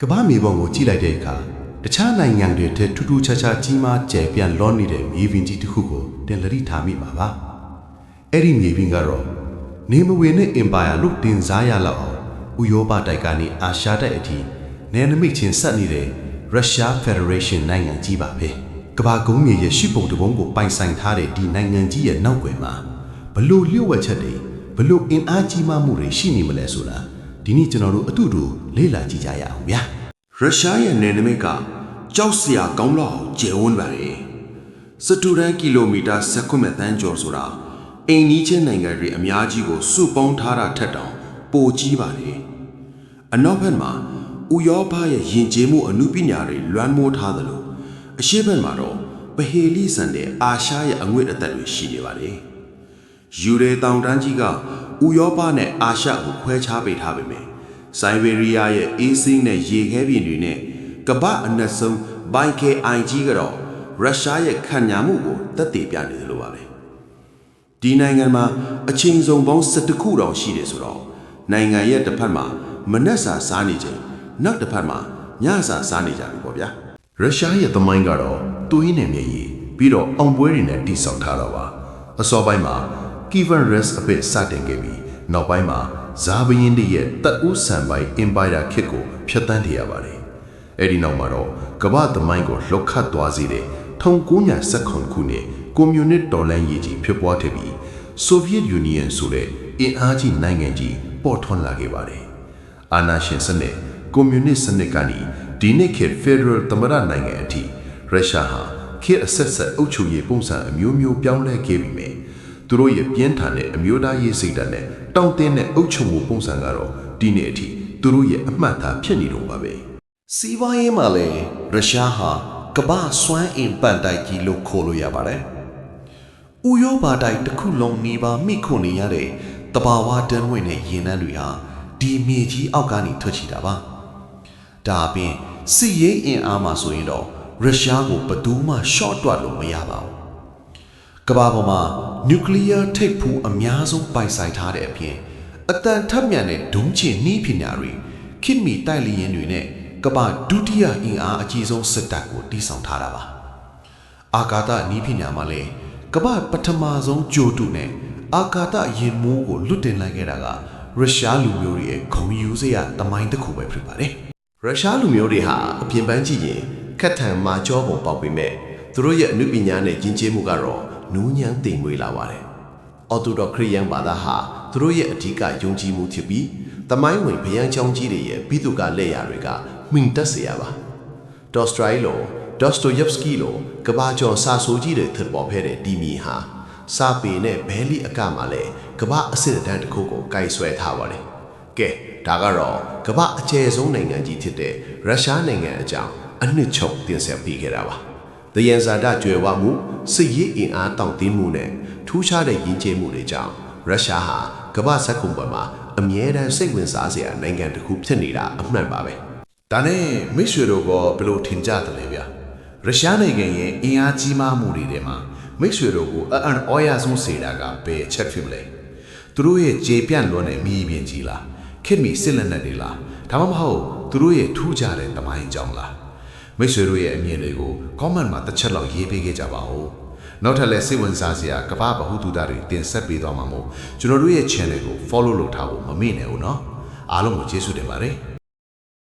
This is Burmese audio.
ကမ္ဘာမြေပုံကိုကြည့်လိုက်တဲ့အခါတခြားနိုင်ငံတွေထက်ထူးထူးခြားခြားကြီးမားကျယ်ပြန့်လောနေတဲ့မြေပြင်ကြီးတစ်ခုကိုတင်လတိထားမိပါပါအဲ့ဒီမြေပြင်ကတော့နေမဝင်တဲ့အင်ပါယာလို့တင်စားရလောက်အောင်ဥရောပတိုက်ကနေအာရှတိုက်အထိနယ်နိမိတ်ချင်းဆက်နေတဲ့ရုရှားဖက်ဒရေးရှင်းနိုင်ငံကြီးပါပဲကမ္ဘာကုန်းမြေရဲ့ရှိပုံတပုံကိုပိုင်ဆိုင်ထားတဲ့ဒီနိုင်ငံကြီးရဲ့နောက်ွယ်မှာဘလို့လျှို့ဝှက်ချက်တွေဘလို့အင်အားကြီးမားမှုတွေရှိနေမလဲဆိုတာဒီနေ့ကျွန်တော်တို့အတူတူလေ့လာကြည့်ကြရအောင်ဗျာရုရှားရဲ့နယ်နိမိတ်ကကြောက်စရာကောင်းလောက်ကျယ်ဝန်းပါတယ်စတူဒန်ကီလိုမီတာ19တန်းကျော်ဆိုတာအိမ်နီးချင်းနိုင်ငံတွေအများကြီးကိုစုပေါင်းထားတာထက်တောင်ပိုကြီးပါတယ်အနောက်ဘက်မှာဥရောပရဲ့ယဉ်ကျေးမှုအမှုပညာတွေလွှမ်းမိုးထားသလိုအရှေ့ဘက်မှာတော့ပဟေလိဆန်တဲ့အာရှရဲ့အငွေ့အသက်တွေရှိနေပါတယ်ယူရေတောင်တန်းကြီးကဥရောပနဲ့အာရှကိုခွဲခြားပေးထားပေမယ့်ဆိုင်ဘေရီးယားရဲ့အေးစိမ်းတဲ့ရေခဲပြင်တွေနဲ့ကမ္ဘာအနက်ဆုံးဘိုင်ကေအိုင်ကြီးကတော့ရုရှားရဲ့ခံညာမှုကိုသက်သေပြနေတယ်လို့ပါပဲဒီနိုင်ငံမှာအချိန်စုံပေါင်း12ခုတောင်ရှိတယ်ဆိုတော့နိုင်ငံရဲ့တစ်ဖက်မှာမနက်စာစားနေချိန်နောက်တစ်ဖက်မှာညစာစားနေကြပြီပေါ့ဗျာရုရှားရဲ့သမိုင်းကတော့သွေးနဲ့မျက်ရည်ပြီးတော့အောင်ပွဲတွေနဲ့တိဆောက်ထားတာပါအစောပိုင်းမှာကီဗန်ရက်စ်အပစ်စတင်ခဲ့ပြီးနောက်ပိုင်းမှာဇာဘယင်းတွေရဲ့တပ်ဦးဆန်ပိုင်းအင်ပါယာခေတ်ကိုဖျက်ဆီးရပါတယ်အဲ့ဒီနောက်မှာတော့ကမ္ဘာသမိုင်းကိုလှုပ်ခတ်သွားစေတဲ့1919ခုနှစ်ကွန်မြူနစ်တော်လှန်ရေးကြီးဖြစ်ပွားခဲ့ပြီးဆိုဗီယက်ယူနီယံဆိုတဲ့အင်အားကြီးနိုင်ငံကြီးပေါ်ထွန်းလာခဲ့ပါတယ်အာဏာရှင်စနစ်ကွန်မြူနစ်စနစ်ကနေဒီနေ့ခေတ်ဖက်ဒရယ်သမ္မတနိုင်ငံအထိရုရှားဟာခေတ်အဆက်ဆက်အုပ်ချုပ်ရေးပုံစံအမျိုးမျိုးပြောင်းလဲခဲ့ပြီးမြဲသူတို့ရဲ့ပြင်းထန်တဲ့အမျိုးသားရေးစိတ်ဓာတ်နဲ့တောင့်တင်းတဲ့အုပ်ချုပ်မှုပုံစံကတော့ဒီနေ့အထိသူတို့ရဲ့အမှတ်အသားဖြစ်နေတော့ပါပဲစီးပွားရေးမှာလည်းရုရှားဟာကမ္ဘာစွမ်းအင်ပန်တိုက်ကြီးလို့ခေါ်လို့ရပါတယ်။ဥရောပတိုက်တစ်ခုလုံးနေပါမိခွန်နေရတဲ့တဘာဝတန်းဝင်တဲ့ရင်နှန်းတွေဟာဒီမြေကြီးအောက်ကနေထွက်ချီတာပါ။ဒါအပြင်စစ်ရေးအင်အားမှာဆိုရင်တော့ရုရှားကိုဘယ်သူမှ short တွက်လို့မရပါဘူး။ကမ္ဘာပေါ်မှာနျူကလ িয়ার ထိပ်ဖူးအများဆုံးပိုင်ဆိုင်ထားတဲ့အပြင်အတန်ထက်မြန်တဲ့ဒုံးကျည်နှီးပညာတွေခေတ်မီတိုက်လျင်တွေနဲ့ကမ္ဘာဒုတိယအင်အားအကြီးဆုံးစစ်တပ်ကိုတည်ဆောင်ထားတာပါအာကာသနီးပညာမှာလည်းကမ္ဘာပထမဆုံးဂျိုတုနဲ့အာကာသရင်မိုးကိုလွတ်တင်လိုက်ခဲ့တာကရုရှားလူမျိုးတွေရဲ့ဂုဏ်ယူစရာတမိုင်းတစ်ခုပဲဖြစ်ပါတယ်ရုရှားလူမျိုးတွေဟာအပြင်ပန်းကြည့်ရင်ခက်ထန်မာကြောပုံပေါက်ပေမဲ့သူတို့ရဲ့အမှုပညာနဲ့ယဉ်ကျေးမှုကတော့နူးညံ့သိမ်မွေ့လာပါတယ်အော်တိုဒေါခရီးယန်ဘာသာဟာသူတို့ရဲ့အဓိကယုံကြည်မှုဖြစ်ပြီးတမိုင်းဝင်ဗျံချောင်းကြီးတွေရဲ့ပြီးသူကလက်ရာတွေကမိန်တက်เสียပါဒေါစထရိုင်လိုဒေါစတိုယက်စကီလိုကဘာကျော်စာဆိုကြီးတွေထပ်ပေါ်ခဲ့တဲ့ဒီမီဟာစာပေနဲ့ဘဲလီအကမှာလဲကဘာအစစ်တန်းတစ်ခုကိုကိုင်ဆွဲထားပါတယ်ကဲဒါကတော့ကဘာအကျယ်ဆုံးနိုင်ငံကြီးဖြစ်တဲ့ရုရှားနိုင်ငံအကြောင်းအနှစ်ချုပ်တင်ဆက်ပေးခဲ့တာပါဒယန်ဇာဒကျွယ်ဝမှုစစ်ရေးအင်အားတောင့်တင်းမှုနဲ့ထူးခြားတဲ့ရည်ကြည်မှုတွေကြောင့်ရုရှားဟာကဘာစက္ကုံပေါ်မှာအမြဲတမ်းစိတ်ဝင်စားစရာနိုင်ငံတစ်ခုဖြစ်နေတာအမှန်ပါပဲဒါနဲ့မိတ်ဆွေတို့ကဘယ်လိုထင်ကြတယ်လဲဗျရုရှားနိုင်ငံရဲ့အင်အားကြီးမားမှုတွေထဲမှာမိတ်ဆွေတို့ကိုအံ့ဩရဆုံးစေတာကဘယ်ချက်ဖြစ်မလဲသူတို့ရဲ့ကြေပြန့်လွန်တဲ့မြေပြင်ကြီးလားခေတ်မီစစ်လက်နက်တွေလားဒါမှမဟုတ်သူတို့ရဲ့ထူးခြားတဲ့တမိုင်းကြောင်းလားမိတ်ဆွေတို့ရဲ့အမြင်တွေကို comment မှာတစ်ချက်လောက်ရေးပေးခဲ့ကြပါဦးနောက်ထပ်လည်းစိတ်ဝင်စားစရာကမ္ဘာဗဟုသုတတွေတင်ဆက်ပေးသွားမှာမို့ကျွန်တော်တို့ရဲ့ channel ကို follow လုပ်ထားဖို့မမေ့နဲ့ဦးနော်အားလုံးကိုကျေးဇူးတင်ပါတယ်